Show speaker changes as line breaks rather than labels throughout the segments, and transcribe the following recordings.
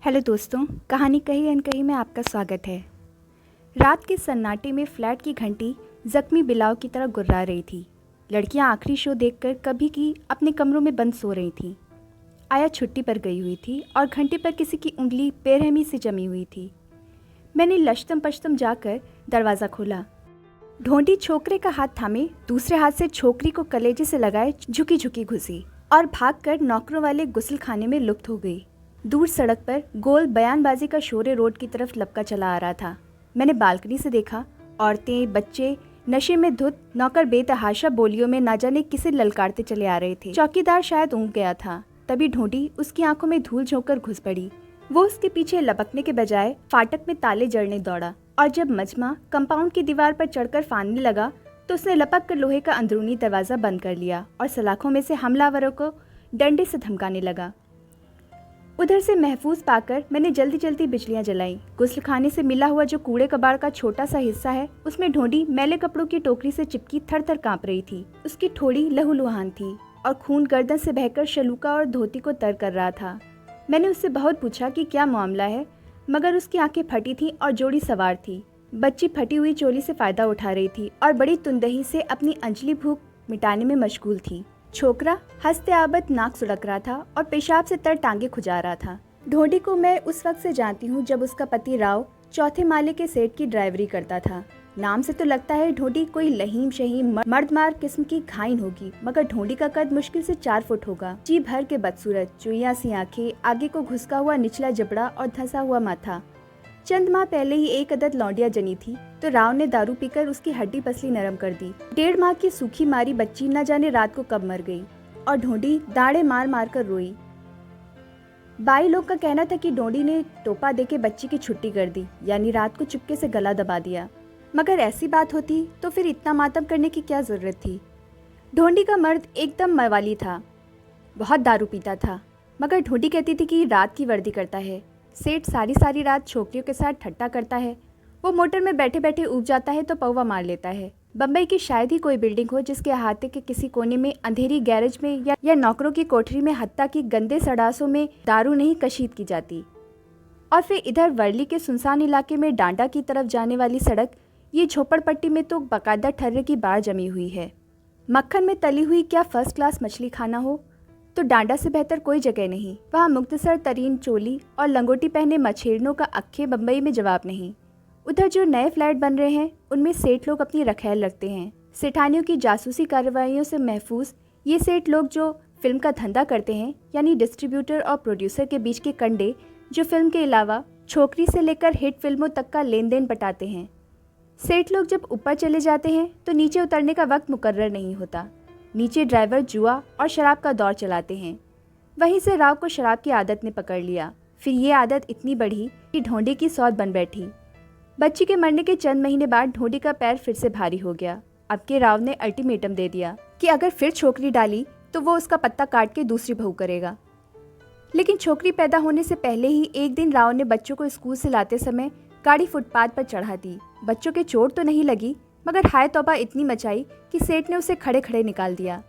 Hello दोस्तों, कहानी कही अनकही में आपका स्वागत है। रात के सन्नाटे में फ्लैट की घंटी जख्मी बिलाव की तरह गुर्रा रही थी। लड़कियां आखिरी शो देखकर कभी की अपने कमरों में बंद सो रही थीं। आया छुट्टी पर गई हुई थी और घंटे पर किसी की उंगली बेरहमी से जमी हुई थी। मैंने लश्तम पश्तम जाकर दरवाज़ा खोला। ढोंडी छोकरे का हाथ थामे दूसरे हाथ से छोकरी को कलेजे से लगाए झुकी झुकी घुसी और भागकर नौकरों वाले गुस्ल खाने में लुप्त हो गई। दूर सड़क पर गोल बयानबाजी का शोरे रोड की तरफ लपका चला आ रहा था। मैंने बालकनी से देखा, औरतें बच्चे नशे में धुत नौकर बेतहाशा बोलियों में ना जाने किसे ललकारते चले आ रहे थे। चौकीदार शायद ऊँघ गया था, तभी ढूंढी उसकी आंखों में धूल झोंककर घुस पड़ी। वो उसके पीछे लपकने के बजाय फाटक में ताले जड़ने दौड़ा और जब मजमा कंपाउंड की दीवार पर चढ़कर फानने लगा तो उसने लपक कर लोहे का अंदरूनी दरवाजा बंद कर लिया और सलाखों में से हमलावरों को डंडे से धमकाने लगा। उधर से महफूज पाकर मैंने जल्दी जल्दी बिजलियां जलाई। गुस्लखाने से मिला हुआ जो कूड़े कबाड़ का छोटा सा हिस्सा है, उसमें ढूंढी मैले कपड़ों की टोकरी से चिपकी थर थर कांप रही थी। उसकी ठोड़ी लहूलुहान थी और खून गर्दन से बहकर शलूका और धोती को तर कर रहा था। मैंने उससे बहुत पूछा कि क्या मामला है, मगर उसकी आंखें फटी थीं और जोड़ी सवार थी। बच्ची फटी हुई चोली से फायदा उठा रही थी और बड़ी तुंदही से अपनी अंजलि भूख मिटाने में मशगूल थी। छोकरा हंसते आबद नाक सुड़क रहा था और पेशाब से तर टांगे खुजा रहा था। ढोंडी को मैं उस वक्त से जानती हूँ जब उसका पति राव चौथे माले के सेठ की ड्राइवरी करता था। नाम से तो लगता है ढोंडी कोई लहीम शहीम मर्दमार किस्म की घाइन होगी, मगर ढोंडी का कद मुश्किल से 4 फुट होगा। जी भर के बदसूरत, चुईया सी आंखें, आगे को घुसका हुआ निचला जबड़ा और धंसा हुआ माथा। चंद माह पहले ही एक अदद लौंडिया जनी थी तो राव ने दारू पीकर उसकी हड्डी पसली नरम कर दी। 1.5 माह की सूखी मारी बच्ची न जाने रात को कब मर गई और ढोंडी दाड़े मार मार कर रोई। बाई लोग का कहना था कि ढोंडी ने टोपा देके बच्ची की छुट्टी कर दी, यानी रात को चुपके से गला दबा दिया। मगर ऐसी बात होती तो फिर इतना मातम करने की क्या जरूरत थी। ढोंडी का मर्द एकदम मवाली था, बहुत दारू पीता था, मगर ढोंडी कहती थी कि रात की वर्दी करता है। सेठ सारी सारी रात छोकरियों के साथ ठट्टा करता है। वो मोटर में बैठे बैठे ऊब जाता है तो पौवा मार लेता है। बम्बई की शायद ही कोई बिल्डिंग हो जिसके अहाते के किसी कोने में अंधेरी गैरेज में या नौकरों की कोठरी में हत्ता की गंदे सड़ासों में दारू नहीं कशीद की जाती। और फिर इधर वर्ली के सुनसान इलाके में डांडा की तरफ जाने वाली सड़क, ये झोपड़पट्टी में तो बाकायदा ठर्रे की बाढ़ जमी हुई है। मक्खन में तली हुई क्या फर्स्ट क्लास मछली खाना हो तो डांडा से बेहतर कोई जगह नहीं। वहाँ मुख्तसर तरीन चोली और लंगोटी पहने मछेरनों का अक्खे बम्बई में जवाब नहीं। उधर जो नए फ्लैट बन रहे हैं उनमें सेठ लोग अपनी रखैल रखते हैं। सेठानियों की जासूसी कार्रवाइयों से महफूज ये सेठ लोग जो फिल्म का धंधा करते हैं, यानी डिस्ट्रीब्यूटर और प्रोड्यूसर के बीच के कंडे, जो फिल्म के अलावा छोकरी से लेकर हिट फिल्मों तक का लेन देन बटाते हैं। सेठ लोग जब ऊपर चले जाते हैं तो नीचे उतरने का वक्त मुकर्रर नहीं होता। नीचे ड्राइवर जुआ और शराब का दौर चलाते हैं। वहीं से राव को शराब की आदत ने पकड़ लिया। फिर ये आदत इतनी बढ़ी कि ढोंडी की सौत बन बैठी। बच्ची के मरने के चंद महीने बाद ढोंडी का पैर फिर से भारी हो गया। अब के राव ने अल्टीमेटम दे दिया कि अगर फिर छोकरी डाली तो वो उसका पत्ता काट के दूसरी बहू करेगा। लेकिन छोकरी पैदा होने से पहले ही एक दिन राव ने बच्चों को स्कूल से लाते समय गाड़ी फुटपाथ पर चढ़ा दी। बच्चों के चोट तो नहीं लगी, मगर हाय तौबा इतनी मचाई कि सेठ ने उसे खड़े खड़े निकाल दिया।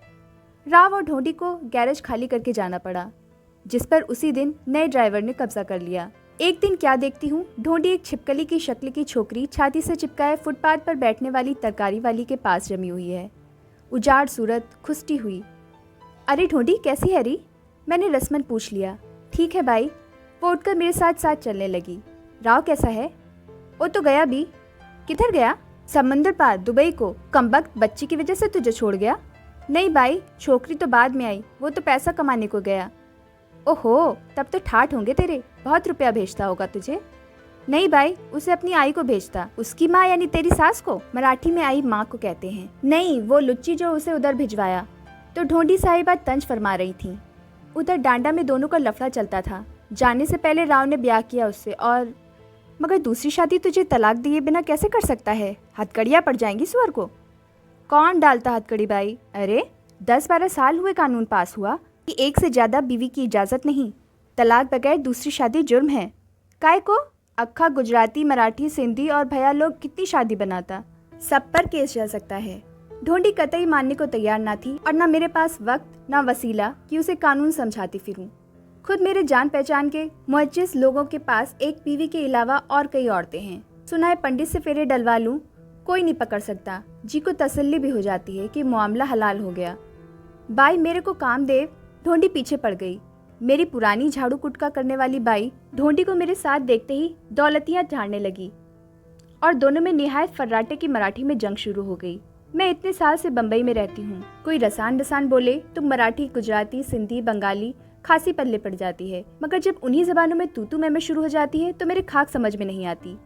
राव और ढोंडी को गैरेज खाली करके जाना पड़ा, जिस पर उसी दिन नए ड्राइवर ने कब्जा कर लिया। एक दिन क्या देखती हूँ, ढोंडी एक छिपकली की शक्ल की छोकरी छाती से चिपकाए फुटपाथ पर बैठने वाली तरकारी वाली के पास जमी हुई है, उजाड़ सूरत, खुस्टी हुई। अरे ढोंडी, कैसी है री? मैंने रस्मन पूछ लिया। ठीक है भाई। वो उठकर मेरे साथ साथ चलने लगी। राव कैसा है? वो तो गया भी। किधर गया? समंदर पार, दुबई को। कमबख्त, बच्ची की वजह से तुझे छोड़ गया? नहीं भाई, छोकरी तो बाद में आई, वो तो पैसा कमाने को गया। ओहो, तब तो ठाठ होंगे तेरे, बहुत रुपया भेजता होगा तुझे। नहीं भाई, उसे अपनी आई को भेजता। उसकी माँ यानी तेरी सास को? मराठी में आई माँ को कहते हैं। नहीं, वो लुच्ची जो उसे उधर भिजवाया। तो ढोंडी साहिबा तंज फरमा रही थी। उधर डांडा में दोनों का लफड़ा चलता था। जाने से पहले राव ने ब्याह किया उससे, और मगर दूसरी शादी तुझे तलाक दिए बिना कैसे कर सकता है? हथकड़ियाँ पड़ जाएंगी सुअर को। कौन डालता हथकड़ी भाई? अरे 10-12 साल हुए कानून पास हुआ कि एक से ज़्यादा बीवी की इजाज़त नहीं। तलाक बगैर दूसरी शादी जुर्म है। काय को? अक्खा गुजराती, मराठी, सिंधी और भैया लोग कितनी शादी बनाता, सब पर केस चल सकता है। ढोंडी कतई मानने को तैयार ना थी और ना मेरे पास वक्त ना वसीला कि उसे कानून समझाती फिरूं। खुद मेरे जान पहचान के मुअज्जिज लोगों के पास एक बीवी के अलावा और कई औरतें हैं। सुना है पंडित से फेरे डलवा लूं, कोई नहीं पकड़ सकता। जी को तसल्ली भी हो जाती है कि मामला हलाल हो गया। बाई मेरे को कामदेव ढोंडी पीछे पड़ गई। मेरी पुरानी झाड़ू कुटका करने वाली बाई ढोंडी को मेरे साथ देखते ही दौलतियां झाड़ने लगी और दोनों में निहायत फर्राटे की मराठी में जंग शुरू हो गई। मैं इतने साल से बम्बई में रहती हूँ, कोई रसान रसान बोले तो मराठी, गुजराती, सिंधी, बंगाली खासी पल्ले पड़ जाती है, मगर जब उन्हीं जबानों में तू मैं शुरू हो जाती है तो मेरे खाक समझ में नहीं आती।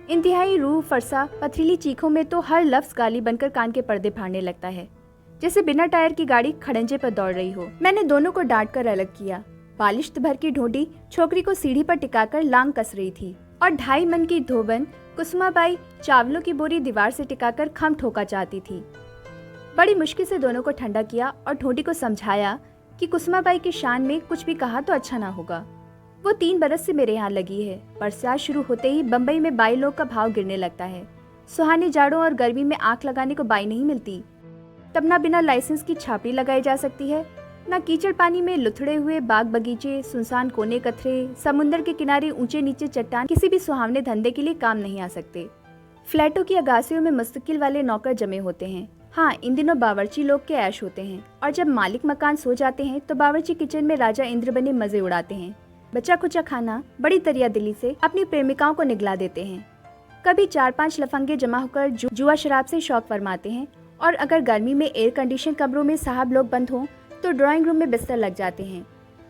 इंतहाई रूह फरसा पथरीली चीखों में तो हर लफ्ज गाली बनकर कान के पर्दे फाड़ने लगता है, जैसे बिना टायर की गाड़ी खड़ंजे पर दौड़ रही हो। मैंने दोनों को डांट कर अलग किया। बालिश्त भर की ढोंडी छोकरी को सीढ़ी पर टिकाकर लांग कस रही थी और 2.5 मन की धोबन कुसुमाबाई चावलों की बोरी दीवार से टिकाकर खम ठोका चाहती थी। बड़ी मुश्किल से दोनों को ठंडा किया और ढोंडी को समझाया कि कुसुमाबाई की शान में कुछ भी कहा तो अच्छा ना होगा। वो 3 बरस से मेरे यहाँ लगी है। बरसात शुरू होते ही बम्बई में बाई लोग का भाव गिरने लगता है। सुहाने जाड़ों और गर्मी में आंख लगाने को बाई नहीं मिलती। तब ना बिना लाइसेंस की छापड़ी लगाई जा सकती है, ना कीचड़ पानी में लुथड़े हुए बाग बगीचे, सुनसान कोने कथरे, समुद्र के किनारे ऊंचे नीचे चट्टान किसी भी सुहावने धंधे के लिए काम नहीं आ सकते। फ्लैटों की अगासियों में मुस्तकिल वाले नौकर जमे होते हैं। हाँ, इन दिनों बावर्ची लोग के ऐश होते हैं और जब मालिक मकान सो जाते हैं तो बावर्ची किचन में राजा इंद्र बने मजे उड़ाते हैं। बचा कुचा खाना बड़ी दरिया दिली से अपनी प्रेमिकाओं को निगला देते हैं। कभी 4-5 लफंगे जमा होकर जुआ शराब से शौक फरमाते हैं और अगर गर्मी में एयर कंडीशन कमरों में साहब लोग बंद हों तो ड्राइंग रूम में बिस्तर लग जाते हैं,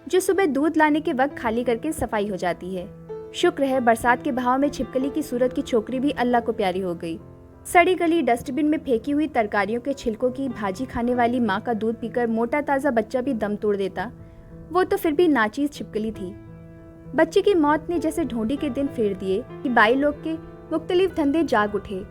जो सुबह दूध लाने के वक्त खाली करके सफाई हो जाती है। शुक्र है बरसात के बहाव में छिपकली की सूरत की छोकरी भी अल्लाह को प्यारी हो गई। सड़ी गली डस्टबिन में फेंकी हुई तरकारियों के छिलकों की भाजी खाने वाली माँ का दूध पीकर मोटा ताज़ा बच्चा भी दम तोड़ देता, वो तो फिर भी नाचीज छिपकली थी। बच्चे की मौत ने जैसे ढोंडी के दिन फेर दिए कि बाई लोग के मुख्तलिफ धंधे जाग उठे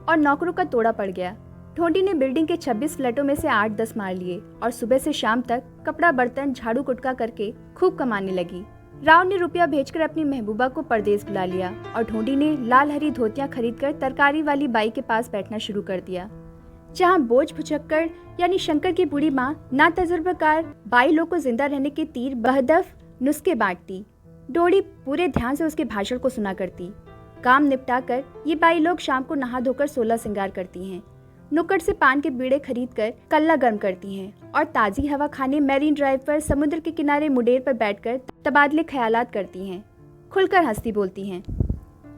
और नौकरों का तोड़ा पड़ गया। ढोंडी ने बिल्डिंग के 26 फ्लैटों में से 8-10 मार लिए और सुबह से शाम तक कपड़ा बर्तन झाड़ू कुटका करके खूब कमाने लगी। राव ने रुपया भेजकर अपनी महबूबा को परदेश बुला लिया और ढोंडी ने लाल हरी धोतियां खरीदकर तरकारी वाली बाई के पास बैठना शुरू कर दिया, जहां बोझ भुचक्कर यानी शंकर की बूढ़ी माँ ना तजुर्बेकार बाई लोग को जिंदा रहने के तीर बहदफ नुस्खे बांटती। ढोंडी पूरे ध्यान से उसके भाषण को सुना करती। काम निपटा कर ये बाई लोग शाम को नहा धोकर 16 श्रृंगार करती हैं, नुक्कड़ से पान के बीड़े खरीदकर कल्ला गर्म करती हैं और ताज़ी हवा खाने मैरीन ड्राइव पर समुद्र के किनारे मुडेर पर बैठकर तबादले ख्यालात करती हैं, खुलकर हंसती बोलती हैं,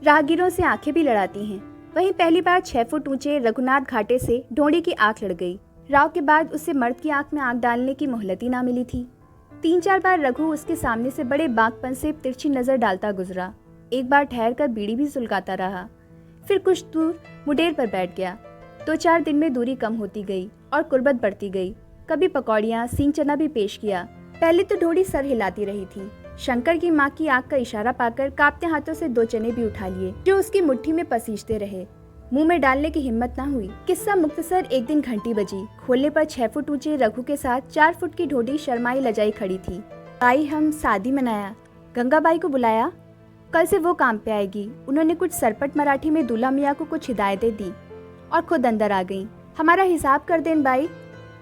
राहगीरों से आंखें भी लड़ाती हैं। वहीं पहली बार 6 फुट ऊंचे रघुनाथ घाटे से ढोंडी की आंख लड़ गई। राव के बाद उससे मर्द की आंख में आंख डालने की मोहलत ही ना मिली थी। 3-4 बार रघु उसके सामने से बड़े बांकपन से तिरछी नजर डालता गुजरा। एक बार ठहर कर बीड़ी भी सुलगाता रहा, फिर कुछ दूर मुडेर पर बैठ गया। 2-4 दिन में दूरी कम होती गई और कुर्बत बढ़ती गई। कभी पकौड़ियाँ सींग चना भी पेश किया। पहले तो ढोंडी सर हिलाती रही थी। शंकर की माँ की आंख का इशारा पाकर कांपते हाथों से 2 चने भी उठा लिए, जो उसकी मुट्ठी में पसीजते रहे। मुंह में डालने की हिम्मत ना हुई। किस्सा मुख्तसर, एक दिन घंटी बजी। खोलने पर 6 फुट ऊंचे रघु के साथ 4 फुट की ढोंडी शर्माई लजाई खड़ी थी। आई हम शादी मनाया, गंगाबाई को बुलाया, कल से वो काम पे आएगी। उन्होंने कुछ सरपट मराठी में दूल्हा मियाँ को कुछ हिदायतें दी और खुद अंदर आ गई। हमारा हिसाब कर दें बाई,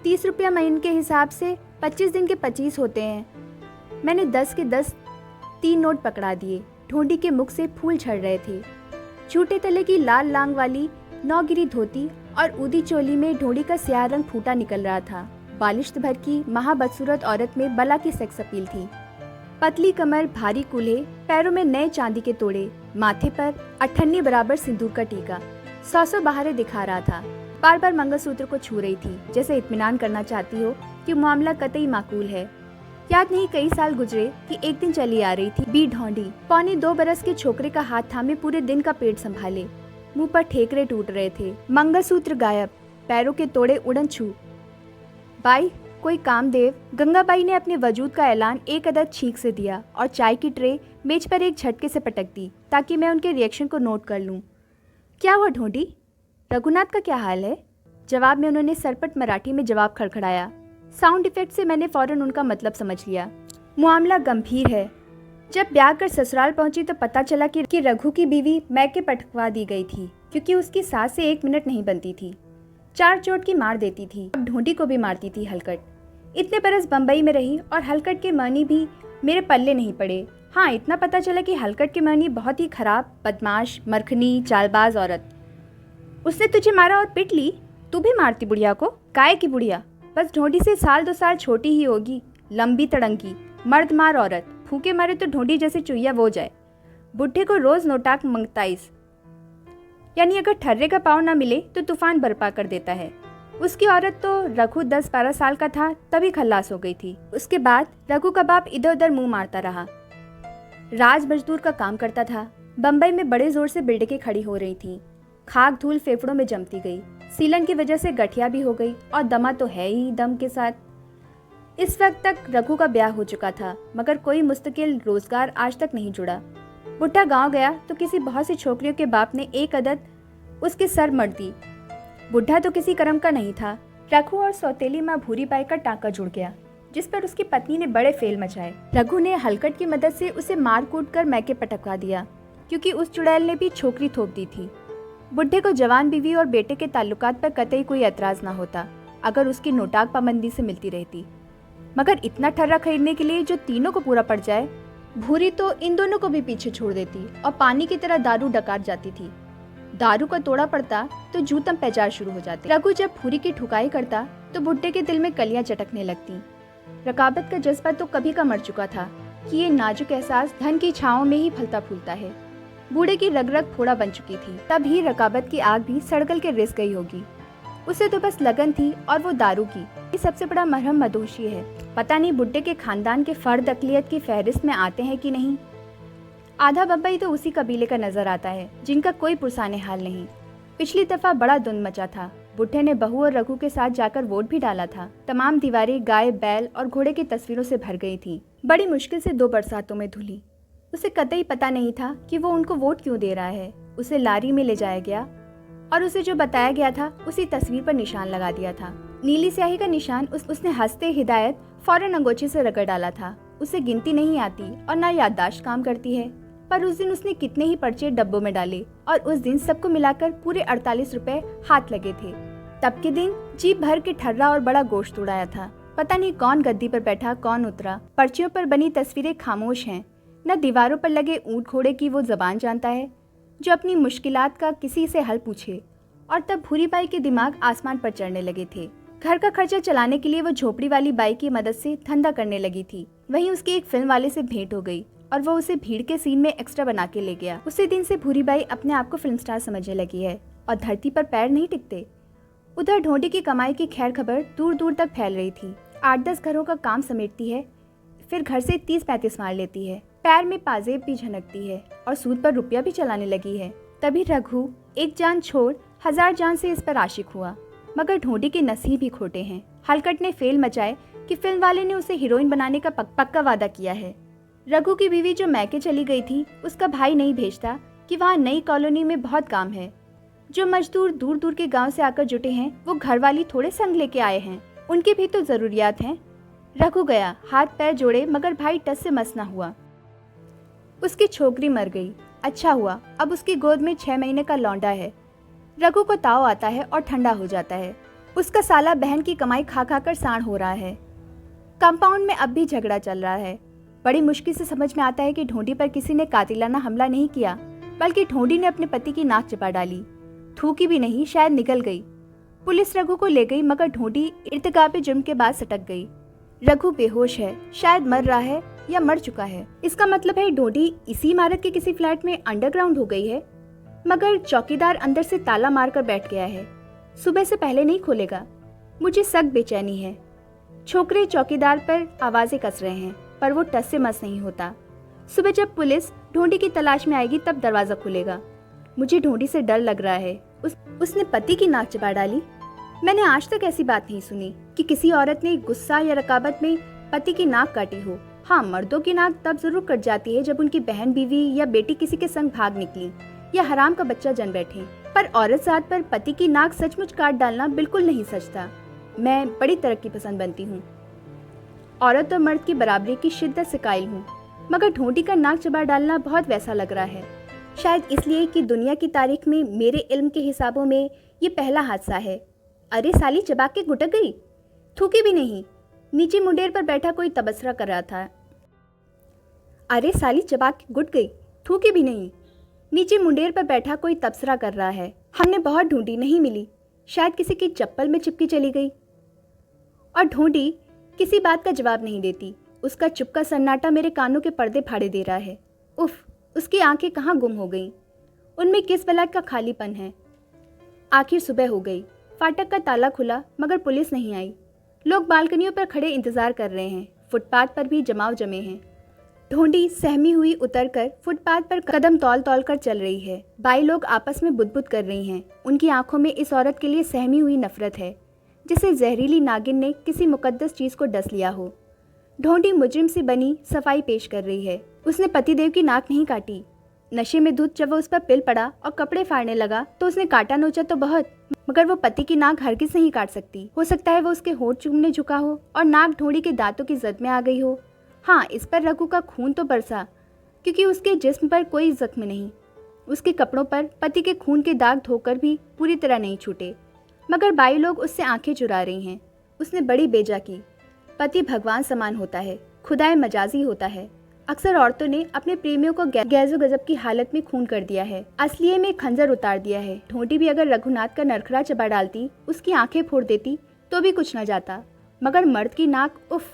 30 रुपया महीने के हिसाब से 25 दिन के 25 होते हैं। मैंने 10 के 10 3 नोट पकड़ा दिए। ढोंडी के मुख से फूल झड़ रहे थे। झूठे तले की लाल लांग वाली 9 गिरी धोती और ऊदी चोली में ढोंडी का स्याह रंग फूटा निकल रहा था। बालिश्त भर की महाबदसूरत औरत में बला की सेक्स अपील थी। पतली कमर, भारी कूल्हे, पैरों में नए चांदी के तोड़े, माथे पर 98 बराबर सिंदूर का टीका 100 बहारे दिखा रहा था। बार बार मंगलसूत्र को छू रही थी, जैसे इत्मीनान करना चाहती हो कि मामला कतई माकूल है। याद नहीं कई साल गुजरे कि एक दिन चली आ रही थी बी ढोंडी, 1.25 बरस के छोकरे का हाथ थामे पूरे दिन का पेट संभाले। मुंह पर ठेकरे टूट रहे थे, मंगलसूत्र गायब, पैरों के तोड़े उड़न छू। बाई कोई कामदेव। गंगाबाई ने अपने वजूद का ऐलान एक अदद छींक से दिया और चाय की ट्रे मेज पर एक झटके से पटक दी, ताकि मैं उनके रिएक्शन को नोट कर लूं। क्या हुआ ढोंडी? रघुनाथ का क्या हाल है? जवाब में उन्होंने सरपट मराठी में जवाब खड़खड़ाया। साउंड इफेक्ट से मैंने फौरन उनका मतलब समझ लिया। मामला गंभीर है। जब ब्याह कर ससुराल पहुंची तो पता चला कि रघु की बीवी मैके पटकवा दी गई थी, क्योंकि उसकी सास से 1 मिनट नहीं बनती थी। 4 चोट की मार देती थी, अब ढोंडी को भी मारती थी हलकट। इतने बरस बम्बई में रही और हलकट के मानी भी मेरे पल्ले नहीं पड़े। हाँ, इतना पता चला कि हलकट की मनी बहुत ही खराब, बदमाश, मरखनी, चालबाज औरत। उसने तुझे मारा और पिट ली? तू भी मारती बुढ़िया को? काय की बुढ़िया? बस ढोंडी से 1-2 साल छोटी ही होगी, लंबी तड़ंकी, मर्द मार औरत, फूके मारे तो ढोंडी जैसे चुईया वो जाए। बुढ़े को रोज नोटाक मंगताइस, यानी अगर ठर्रे का पाँव ना मिले तो तूफान बर्पा कर देता है। उसकी औरत तो रघु 10-12 साल का था तभी खल्लास हो गई थी। उसके बाद रघु का बाप इधर उधर मुंह मारता रहा। राज मजदूर का काम करता था। बम्बई में बड़े जोर से बिल्डिंगें खड़ी हो रही थी। खाक धूल फेफड़ों में जमती गई। सीलन की वजह से गठिया भी हो गई और दमा तो है ही दम के साथ। इस वक्त तक रघु का ब्याह हो चुका था, मगर कोई मुस्तकिल रोजगार आज तक नहीं जुड़ा। बुढ़ा गांव गया तो किसी बहुत सी छोकरियों के बाप ने एक अदद उसके सर मर दी। बुढ़ा तो किसी कर्म का नहीं था। रघु और सौतेली माँ भूरी बाई का टांका जुड़ गया, जिस पर उसकी पत्नी ने बड़े फेल मचाए। रघु ने हलकट की मदद से उसे मार कूट कर मैके पटकवा दिया, क्योंकि उस चुड़ैल ने भी छोकरी थोप दी थी। बुढ़े को जवान बीवी और बेटे के ताल्लुकात पर कतई कोई एतराज ना होता, अगर उसकी नोटाक पाबंदी से मिलती रहती। मगर इतना ठर्रा खरीदने के लिए जो तीनों को पूरा पड़ जाए, भूरी तो इन दोनों को भी पीछे छोड़ देती और पानी की तरह दारू डकार जाती थी। दारू का तोड़ा पड़ता तो जूतम पैजार शुरू हो जाते। रघु जब भूरी की ठुकाई करता तो बुढ़े के दिल में कलियां चटकने लगती। रकाबत का जज्बा तो कभी का मर चुका था कि ये नाजुक एहसास धन की छांव में ही फलता फूलता है। बूढ़े की रग रग फोड़ा बन चुकी थी, तब ही रकाबत की आग भी सड़गल के रिस गई होगी। उसे तो बस लगन थी, और वो दारू की। ये सबसे बड़ा मरहम मदोशी है। पता नहीं बुड्ढे के खानदान के फर्द अकलियत की फहरिस्त में आते हैं कि नहीं। आधा बम्बई तो उसी कबीले का नजर आता है, जिनका कोई पुरसाने हाल नहीं। पिछली दफा बड़ा धुंध मचा था। बुड्ढे ने बहू और रघु के साथ जाकर वोट भी डाला था। तमाम दीवारें गाय, बैल और घोड़े की तस्वीरों से भर गई थी। बड़ी मुश्किल से 2 बरसातों में धुली। उसे कतई पता नहीं था कि वो उनको वोट क्यों दे रहा है। उसे लारी में ले जाया गया और उसे जो बताया गया था उसी तस्वीर पर निशान लगा दिया था। नीली स्याही का निशान उसने हंसते हिदायत फौरन अंगोछे से रगड़ डाला था। उसे गिनती नहीं आती और ना याददाश्त काम करती है, पर उस दिन उसने कितने ही पर्चे डब्बों में डाले और उस दिन सबको मिलाकर पूरे 48 रुपए हाथ लगे थे। तब के दिन जी भर के ठर्रा और बड़ा गोश्त उड़ाया था। पता नहीं कौन गद्दी पर बैठा, कौन उतरा। पर्चियों पर बनी तस्वीरें खामोश हैं। न दीवारों पर लगे ऊंट घोड़े की वो जबान जानता है जो अपनी मुश्किलात का किसी से हल पूछे। और तब भूरी बाई के दिमाग आसमान पर चढ़ने लगे थे। घर का खर्चा चलाने के लिए वो झोपड़ी वाली बाई की मदद से धंधा करने लगी थी। वहीं उसकी एक फिल्म वाले से भेंट हो गई और वो उसे भीड़ के सीन में एक्स्ट्रा बना के ले गया। उसी दिन से भूरी बाई अपने आप को फिल्म स्टार समझने लगी है और धरती पर पैर नहीं टिकते। उधर ढोंडी की कमाई की खैर खबर दूर दूर तक फैल रही थी। 8-10 घरों का काम समेटती है, फिर घर से 30-35 मार लेती है। पैर में पाजेब भी झनकती है और सूद पर रुपया भी चलाने लगी है। तभी रघु एक जान छोड़ 1000 जान से इस पर आशिक हुआ। मगर ढोंडी के नसीब ही खोटे हैं। हलकट ने फेल मचाए कि फिल्म वाले ने उसे हीरोइन बनाने का पक्का वादा किया है। रघु की बीवी जो मैके चली गई थी, उसका भाई नहीं भेजता कि वहाँ नई कॉलोनी में बहुत काम है। जो मजदूर दूर दूर के गांव से आकर जुटे हैं, वो घर वाली थोड़े संग लेके आए हैं, उनकी भी तो जरूरियात हैं। रघु गया, हाथ पैर जोड़े, मगर भाई टस से मस न हुआ। उसकी छोकरी मर गई। अच्छा हुआ, अब उसकी गोद में 6 महीने का लौंडा है। रघु को ताव आता है और ठंडा हो जाता है। उसका साला बहन की कमाई खा खा कर साण हो रहा है। कंपाउंड में अब भी झगड़ा चल रहा है। बड़ी मुश्किल से समझ में आता है कि ढोंडी पर किसी ने कातिलाना हमला नहीं किया, बल्कि ढोंडी ने अपने पति की नाक चिपा डाली। थूकी भी नहीं, शायद निकल गई। पुलिस रघु को ले गई, मगर ढोंडी इर्तिकाब जुर्म के बाद सटक गई। रघु बेहोश है, शायद मर रहा है या मर चुका है। इसका मतलब है ढोंडी इसी इमारत के किसी फ्लैट में अंडरग्राउंड हो गई है, मगर चौकीदार अंदर से ताला मारकर बैठ गया है। सुबह से पहले नहीं खोलेगा। मुझे सख्त बेचैनी है। छोकरे चौकीदार पर आवाजें कस रहे हैं, पर वो टस से मस नहीं होता। सुबह जब पुलिस ढोंडी की तलाश में आएगी तब दरवाजा खुलेगा। मुझे ढोंडी से डर लग रहा है। उसने पति की नाक चिपा डाली। मैंने आज तक ऐसी बात नहीं सुनी कि किसी औरत ने गुस्सा या रकाबत में पति की नाक काटी हो। हाँ, मर्दों की नाक तब जरूर कट जाती है जब उनकी बहन, बीवी या बेटी किसी के संग भाग निकली या हराम का बच्चा जन बैठे। पर औरत जात पर पति की नाक सचमुच काट डालना बिल्कुल नहीं सचता। मैं बड़ी तरक्की पसंद बनती हूँ। औरत और मर्द की बराबरी की शिद्दत से कायल हूँ, मगर ढोंडी का नाक चबा डालना बहुत वैसा लग रहा है। शायद इसलिए कि दुनिया की तारीख में मेरे इल्म के हिसाबों में ये पहला हादसा है। अरे साली, चबा के गुटक गई। थूकी भी नहीं। नीचे मुंडेर पर बैठा कोई तबसरा कर रहा था। अरे साली चबा के गुट गई, थूकी भी नहीं। नीचे मुंडेर पर बैठा कोई तबसरा कर रहा है। हमने बहुत ढूंढी, नहीं मिली, शायद किसी की चप्पल में चिपकी चली गई। और ढूंढी, किसी बात का जवाब नहीं देती। उसका चुपका सन्नाटा मेरे कानों के पर्दे फाड़े दे रहा है। उफ, उसकी आंखें कहाँ गुम हो गईं? उनमें किस बला का खालीपन है? आखिर सुबह हो गई। फाटक का ताला खुला मगर पुलिस नहीं आई। लोग बालकनियों पर खड़े इंतजार कर रहे हैं। फुटपाथ पर भी जमाव जमे हैं। ढूंढी सहमी हुई उतरकर फुटपाथ पर कदम तौल तौल कर चल रही है। बाई लोग आपस में बुदबुद कर रही हैं। उनकी आंखों में इस औरत के लिए सहमी हुई नफरत है, जिसे जहरीली नागिन ने किसी मुकद्दस चीज को डस लिया हो। ढूंढी मुजरिम से बनी सफाई पेश कर रही है। उसने पतिदेव की नाक नहीं काटी। नशे में धुत जब वो उस पर पिल पड़ा और कपड़े फाड़ने लगा तो उसने काटा नोचा तो बहुत, मगर वो पति की नाक हरगिज नहीं काट सकती। हो सकता है वो उसके होठ चूमने झुका हो और नाक ढूंढी के दांतों की जद में आ गई हो। हाँ, इस पर रघु का खून तो बरसा, क्योंकि उसके जिस्म पर कोई जख्म नहीं। उसके कपड़ों पर पति के खून के दाग धोकर भी पूरी तरह नहीं छूटे, मगर बाई लोग उससे आंखें चुरा रही हैं। उसने बड़ी बेजा की। पति भगवान समान होता है, खुदाए मजाजी होता है। अक्सर औरतों ने अपने प्रेमियों को गैजो गजब की हालत में खून कर दिया है, असलिये में खंजर उतार दिया है। ढूंढी भी अगर रघुनाथ का नरखड़ा चबा डालती, उसकी आंखें फोड़ देती तो भी कुछ न जाता, मगर मर्द की नाक, उफ,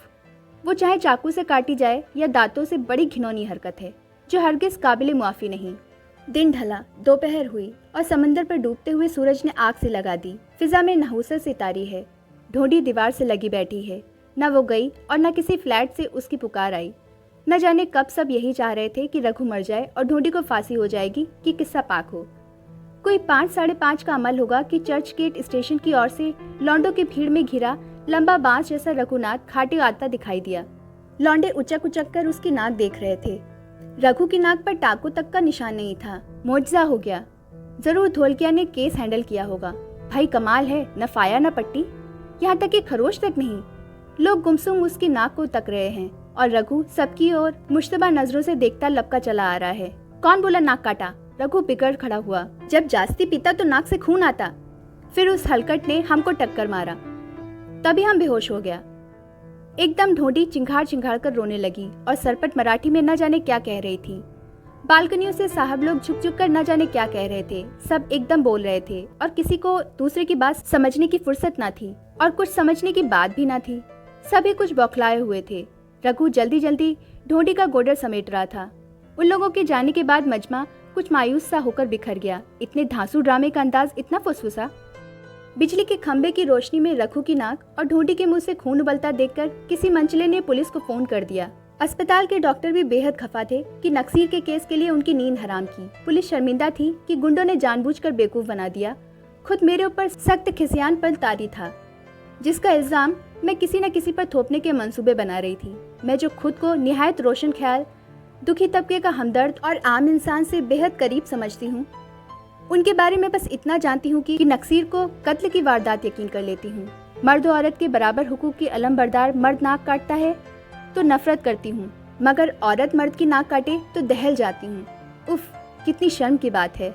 वो चाहे चाकू से काटी जाए या दांतों से, बड़ी घिनौनी हरकत है जो हरगिज काबिले मुआफी नहीं। दिन ढला, दोपहर हुई और समंदर पर डूबते हुए सूरज ने आग से लगा दी। फिजा में नहुसत सितारी है। ढूंढी दीवार से लगी बैठी है। न वो गई और न किसी फ्लैट से उसकी पुकार आई। न जाने कब सब यही चाह रहे थे कि रघु मर जाए और ढूंढी को फांसी हो जाएगी कि किस्सा पाक हो। कोई 5 साढ़े 5 का अमल होगा कि चर्च गेट स्टेशन की ओर से लौंडों की भीड़ में घिरा लंबा बांस जैसा रघुनाथ खाटी आता दिखाई दिया। लौंडे उचक उचक कर उसकी नाक देख रहे थे। रघु की नाक पर टाकू तक का निशान नहीं था। मुआजिजा हो गया। जरूर धोलकिया ने केस हैंडल किया होगा। भाई कमाल है, न फाया न पट्टी, यहाँ तक कि खरोश तक नहीं। लोग गुमसुम उसकी नाक को तक रहे हैं और रघु सबकी ओर मुश्तबा नजरों से देखता लपका चला आ रहा है। कौन बोला नाक काटा? रघु बिगड़ खड़ा हुआ। जब जास्ती पीता तो नाक से खून आता। फिर उस हलकट ने हमको टक्कर मारा, तभी हम बेहोश हो गया। एकदम ढूंढी चिंघाड़ चिंघाड़ कर रोने लगी और सरपट मराठी में न जाने क्या कह रही थी। बालकनियों से साहब लोग झुक झुक कर न जाने क्या कह रहे थे। सब एकदम बोल रहे थे और किसी को दूसरे की बात समझने की फुर्सत ना थी और कुछ समझने की बात भी ना थी। सभी कुछ बौखलाए हुए थे। रघु जल्दी जल्दी ढूंढी का गोडर समेट रहा था। उन लोगों के जाने के बाद मजमा कुछ मायूस सा होकर बिखर गया। इतने धांसू ड्रामे का अंदाज, इतना फुसफुसा। बिजली के खंभे की रोशनी में रघु की नाक और ढूंढी के मुंह से खून उबलता देखकर किसी मंचले ने पुलिस को फोन कर दिया। अस्पताल के डॉक्टर भी बेहद खफा थे कि नक्सीर के केस के लिए उनकी नींद हराम की। पुलिस शर्मिंदा थी कि गुंडों ने जानबूझकर बेवकूफ बना दिया। खुद मेरे ऊपर सख्त खिसियान पर तारी था, जिसका इल्जाम मैं किसी न किसी पर थोपने के मंसूबे बना रही थी। मैं जो खुद को निहायत रोशन ख्याल, दुखी तबके का हमदर्द और आम इंसान से बेहद करीब समझती हूँ, उनके बारे में बस इतना जानती हूँ कि नक्सीर को कत्ल की वारदात यकीन कर लेती हूँ। मर्द और औरत के बराबर हुकूक की अलमबरदार मर्द नाक काटता है तो नफरत करती हूँ, मगर औरत मर्द की नाक काटे तो दहल जाती हूँ। उफ, कितनी शर्म की बात है।